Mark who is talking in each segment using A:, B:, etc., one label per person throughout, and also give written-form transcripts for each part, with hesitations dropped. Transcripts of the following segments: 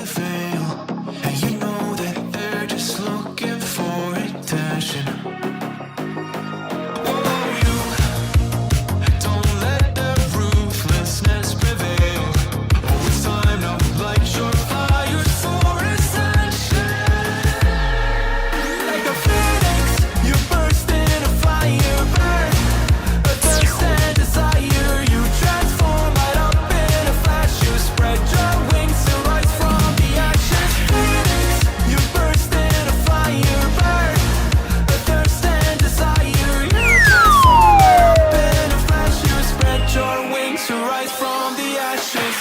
A: the veil, and you know that they're just looking for attention. Oh, you don't let the ruthlessness prevail. Oh, it's time to light your fires for ascension. Like a phoenix, you burst in a fire, burn a thirst and desire. You transform right up in a flash. You spread your wings to rise from the ashes. Phoenix, you burst in a fire, burn a thirst and desire. You transform right up in a flash. You spread your wings to rise from the ashes.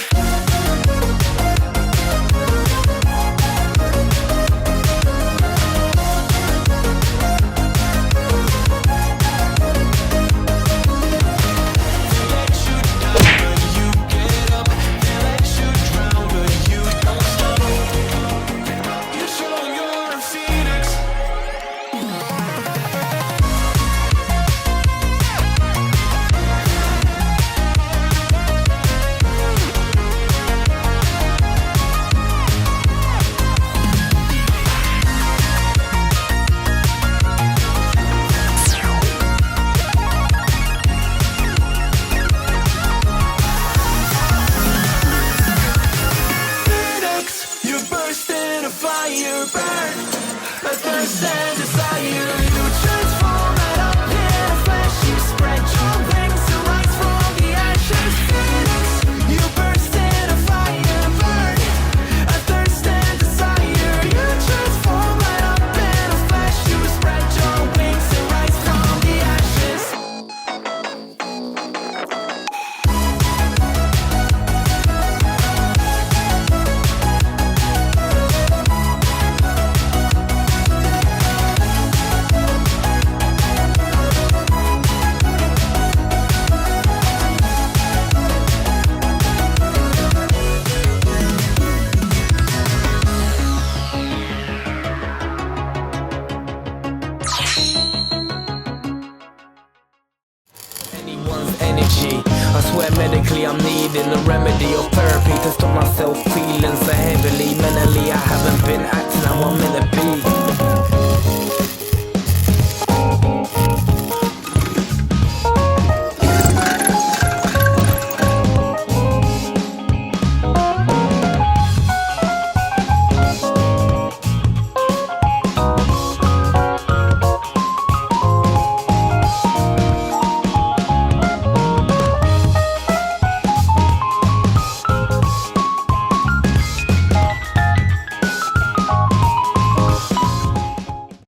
A: Phoenix, you burst in a fire, burn a thirst and desire.